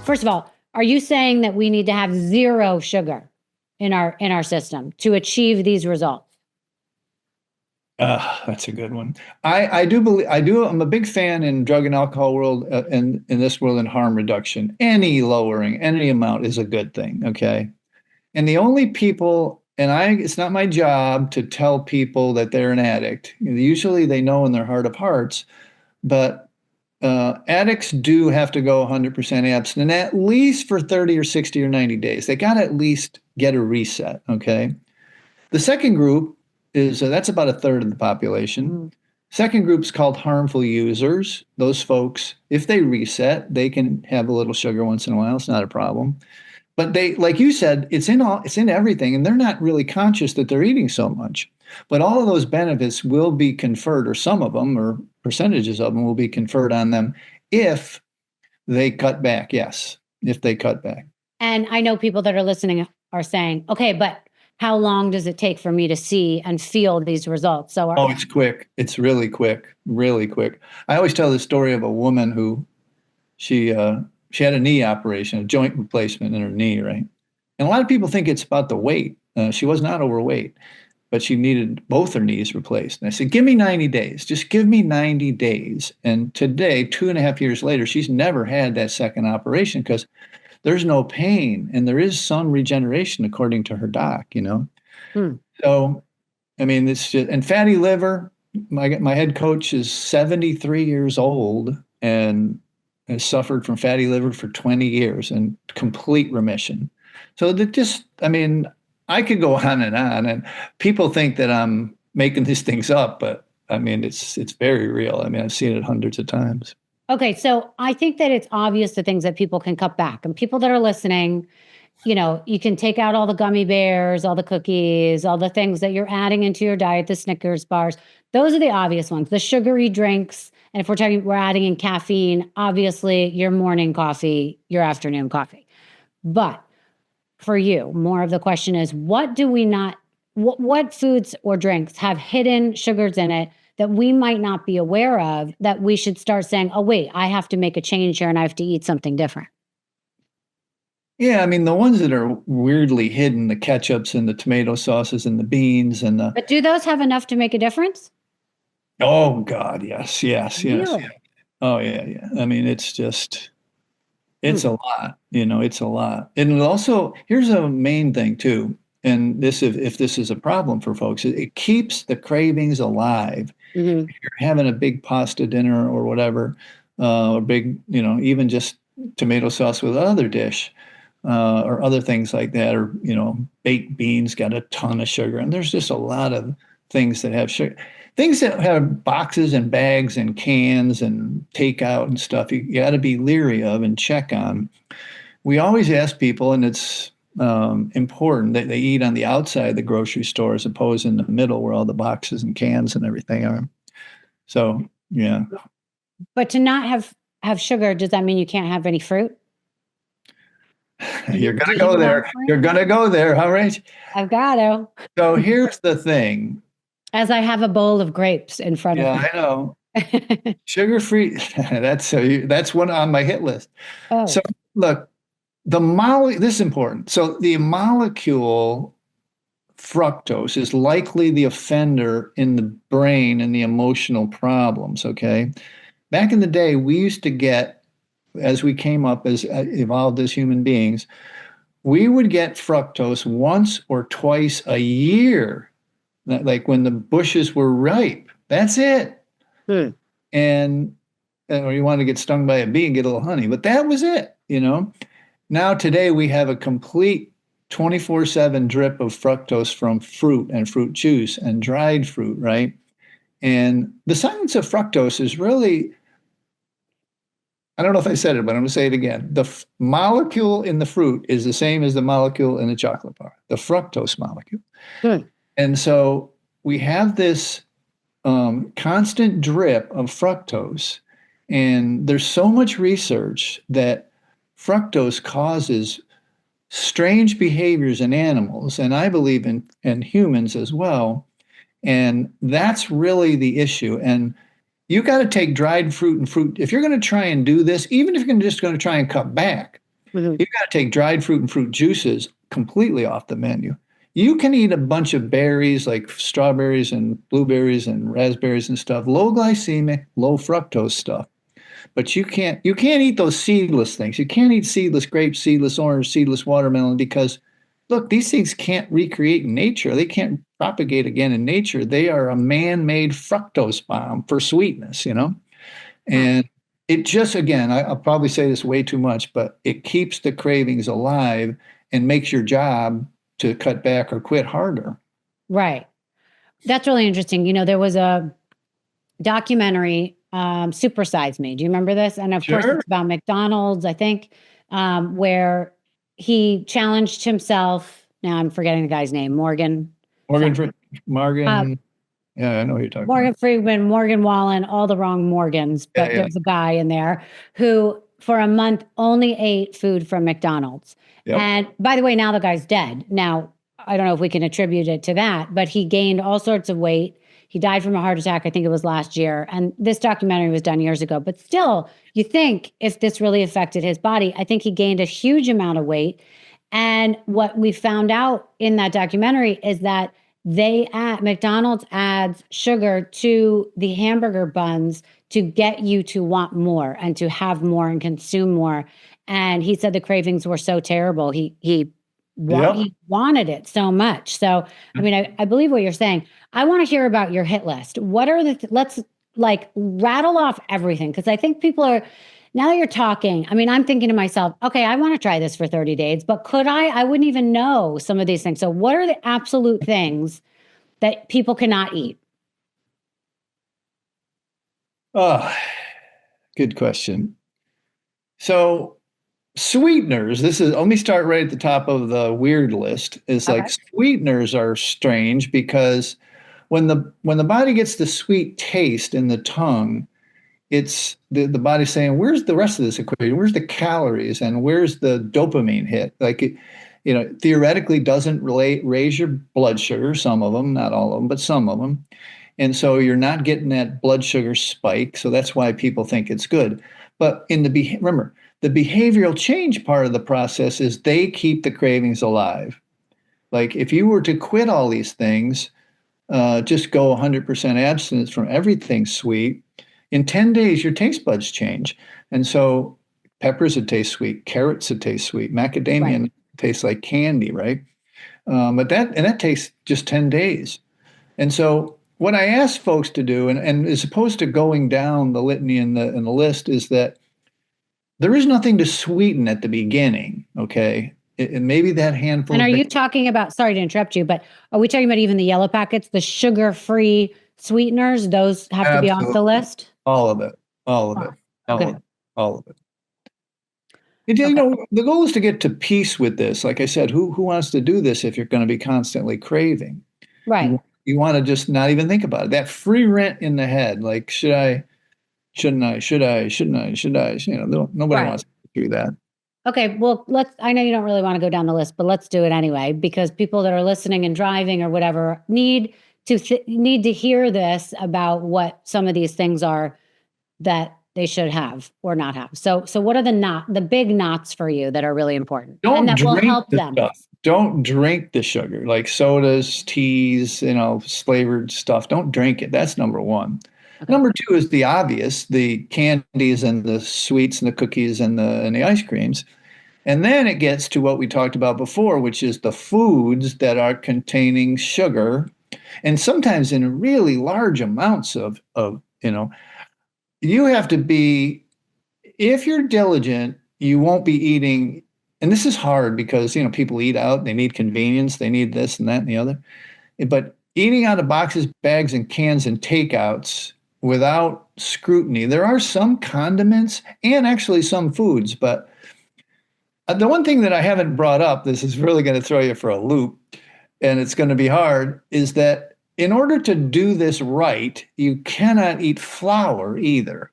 first of all, are you saying that we need to have zero sugar in our system to achieve these results? That's a good one. I do believe I'm a big fan in drug and alcohol world and in this world in harm reduction. Any lowering, any amount is a good thing. Okay. And the only people, it's not my job to tell people that they're an addict. Usually they know in their heart of hearts, but addicts do have to go 100% abstinent at least for 30 or 60 or 90 days. They got to at least get a reset. Okay. The second group is that's about a third of the population. Mm. Second group is called harmful users. Those folks, if they reset, they can have a little sugar once in a while. It's not a problem. But they, like you said, it's in everything, and they're not really conscious that they're eating so much. But all of those benefits will be conferred, or some of them, or percentages of them will be conferred on them if they cut back. Yes, if they cut back. And I know people that are listening are saying, okay, but how long does it take for me to see and feel these results? So, it's quick. It's really quick, really quick. I always tell the story of a woman who she had a knee operation, a joint replacement in her knee, right? And a lot of people think it's about the weight. She was not overweight, but she needed both her knees replaced. And I said, give me 90 days. Just give me 90 days. And today, 2.5 years later, she's never had that second operation because there's no pain and there is some regeneration according to her doc, So, I mean, it's just, and fatty liver, my head coach is 73 years old and has suffered from fatty liver for 20 years and complete remission. So that just, I mean, I could go on, and people think that I'm making these things up, but I mean, it's very real. I mean, I've seen it hundreds of times. Okay, so I think that it's obvious the things that people can cut back. And people that are listening, you can take out all the gummy bears, all the cookies, all the things that you're adding into your diet, the Snickers bars. Those are the obvious ones, the sugary drinks. And if we're adding in caffeine, obviously your morning coffee, your afternoon coffee. But for you, more of the question is, what foods or drinks have hidden sugars in it that we might not be aware of, that we should start saying, oh, wait, I have to make a change here and I have to eat something different? Yeah, I mean, the ones that are weirdly hidden, the ketchups and the tomato sauces and the beans and the... But do those have enough to make a difference? Oh, God, yes. Really? Oh, yeah. I mean, it's just, it's a lot, it's a lot. And also, here's a main thing, too. And if this is a problem for folks, it keeps the cravings alive. Mm-hmm. If you're having a big pasta dinner or whatever, or big, even just tomato sauce with another dish, or other things like that, or, baked beans got a ton of sugar. And there's just a lot of things that have sugar. Things that have boxes and bags and cans and takeout and stuff, you got to be leery of and check on. We always ask people, and it's important that they eat on the outside of the grocery store as opposed in the middle where all the boxes and cans and everything are. So, yeah. But to not have sugar, does that mean you can't have any fruit? You're going to go there. You're going to go there, huh, Rach? I've got to. So here's the thing. As I have a bowl of grapes in front of me. Yeah, I know. Sugar-free, that's one on my hit list. Oh. So look, this is important. So the molecule fructose is likely the offender in the brain and the emotional problems, okay? Back in the day, we used to get, as we came up, as evolved as human beings, we would get fructose once or twice a year. Like when the bushes were ripe, that's it. And or you want to get stung by a bee and get a little honey, but that was it, Now today we have a complete 24/7 drip of fructose from fruit and fruit juice and dried fruit, right? And the science of fructose is really, I don't know if I said it, but I'm going to say it again. The molecule in the fruit is the same as the molecule in the chocolate bar, the fructose molecule. And so we have this constant drip of fructose, and there's so much research that fructose causes strange behaviors in animals, and I believe in humans as well. And that's really the issue. And you got to take dried fruit and fruit. If you're going to try and do this, even if you're just going to try and cut back, Mhm. You've got to take dried fruit and fruit juices completely off the menu. You can eat a bunch of berries like strawberries and blueberries and raspberries and stuff, low glycemic, low fructose stuff. But you can't eat those seedless things. You can't eat seedless grapes, seedless orange, seedless watermelon because look, these things can't recreate in nature. They can't propagate again in nature. They are a man-made fructose bomb for sweetness, you know? Huh. And it just, again, I'll probably say this way too much, but it keeps the cravings alive and makes your job to cut back or quit harder. Right. That's really interesting. There was a documentary, Super Size Me. Do you remember this? And of course, Sure. it's about McDonald's, I think, where he challenged himself. Now I'm forgetting the guy's name, Morgan. Morgan, Something. Uh, Morgan, yeah, I know who you're talking about. Morgan Freeman, Morgan Wallen, all the wrong Morgans, Yeah, but yeah, there's a guy in there who, for a month, only ate food from McDonald's. yep. And by the way, now the guy's dead. Now, I don't know if we can attribute it to that, but he gained all sorts of weight. He died from a heart attack, I think it was last year. And this documentary was done years ago. But still, you think if this really affected his body, I think he gained a huge amount of weight. And what we found out in that documentary is that McDonald's adds sugar to the hamburger buns to get you to want more and to have more and consume more. And he said the cravings were so terrible. Yep. He wanted it so much. So, I mean, I believe what you're saying. I want to hear about your hit list. What are let's like rattle off everything. Cause I think people are, now that you're talking, I mean, I'm thinking to myself, okay, I want to try this for 30 days, but could I? I wouldn't even know some of these things. So, what are the absolute things that people cannot eat? Oh, good question. So sweeteners, let me start right at the top of the weird list. Is like Okay. sweeteners are strange because when the body gets the sweet taste in the tongue, it's the body saying, where's the rest of this equation? Where's the calories and where's the dopamine hit? Like theoretically doesn't raise your blood sugar, some of them, not all of them, but some of them. And so you're not getting that blood sugar spike. So that's why people think it's good. But remember, the behavioral change part of the process is they keep the cravings alive. Like if you were to quit all these things, just go 100% abstinence from everything sweet, in 10 days, your taste buds change. And so peppers would taste sweet, carrots would taste sweet, Right. macadamia tastes like candy, right? But that takes just 10 days. And so what I ask folks to do, and as opposed to going down the litany in the list, is that there is nothing to sweeten at the beginning, okay? And maybe that handful And are of you talking about, sorry to interrupt you, but are we talking about even the yellow packets, the sugar-free sweeteners? Those have to be off the absolutely list? all of it, all of Oh, it, all of okay. it, all of it. Okay. The goal is to get to peace with this. Like I said, who wants to do this if you're going to be constantly craving? Right. You want to just not even think about it. That free rent in the head, like should I, shouldn't I, should I, shouldn't I, should I? Nobody Right. wants to do that. Okay. Well, I know you don't really want to go down the list, but let's do it anyway, because people that are listening and driving or whatever need to hear this about what some of these things are that they should have or not have. So what are the big knots for you that are really important and Don't that will drink help the them? stuff. Don't drink the sugar, like sodas, teas, flavored stuff. Don't drink it. That's number one. Okay. Number two is the obvious, the candies and the sweets and the cookies and the ice creams. And then it gets to what we talked about before, which is the foods that are containing sugar, and sometimes in really large amounts of. You have to be, if you're diligent, you won't be eating. And this is hard because, people eat out, they need convenience, they need this and that and the other. But eating out of boxes, bags, and cans and takeouts without scrutiny, there are some condiments and actually some foods, but the one thing that I haven't brought up, this is really going to throw you for a loop, and it's going to be hard, is that in order to do this right, you cannot eat flour either.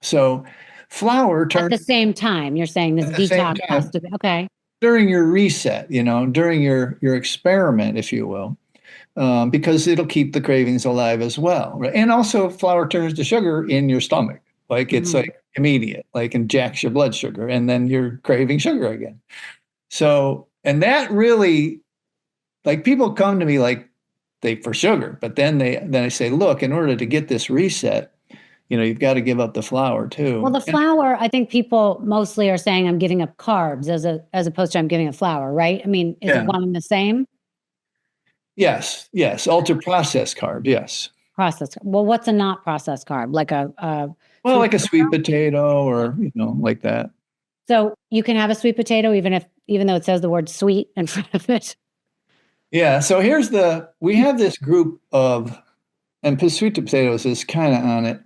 So flour At turns the same time, you're saying this at the same detox has time to be okay. during your reset, during your experiment, if you will, because it'll keep the cravings alive as well, right? And also, flour turns to sugar in your stomach. Like it's like immediate, like injects your blood sugar, and then you're craving sugar again. So, and that really, like people come to me like they for sugar, but then I say, look, in order to get this reset, you've got to give up the flour too. Well, the flour, I think people mostly are saying I'm giving up carbs as opposed to I'm giving up flour, right? I mean, is it one and the same? Yes, yes. Ultra processed carb, yes. Processed. Well, what's a not processed carb? Like like a sweet potato or like that. So you can have a sweet potato even though it says the word sweet in front of it. Yeah. So we have this group of, and sweet potatoes is kind of on it.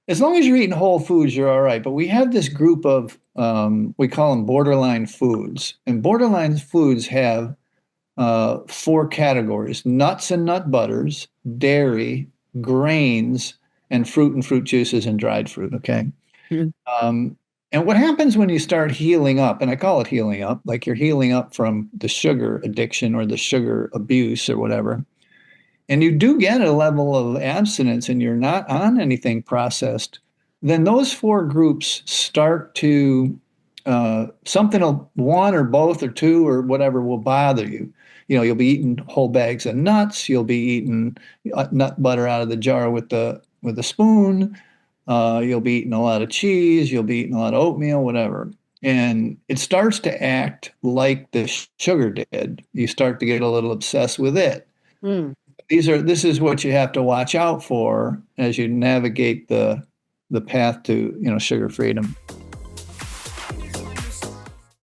As long as you're eating whole foods, you're all right. But we have this group of, we call them borderline foods. And borderline foods have 4 categories: nuts and nut butters, dairy, grains, and fruit juices and dried fruit. Okay. Mm-hmm. And what happens when you start healing up, and I call it healing up, like you're healing up from the sugar addiction or the sugar abuse or whatever, and you do get a level of abstinence and you're not on anything processed, then those 4 groups start to, one or both or 2 or whatever will bother you. You'll be eating whole bags of nuts. You'll be eating nut butter out of the jar with a spoon. You'll be eating a lot of cheese. You'll be eating a lot of oatmeal, whatever. And it starts to act like the sugar did. You start to get a little obsessed with it. Mm. This is what you have to watch out for as you navigate the path to, sugar freedom.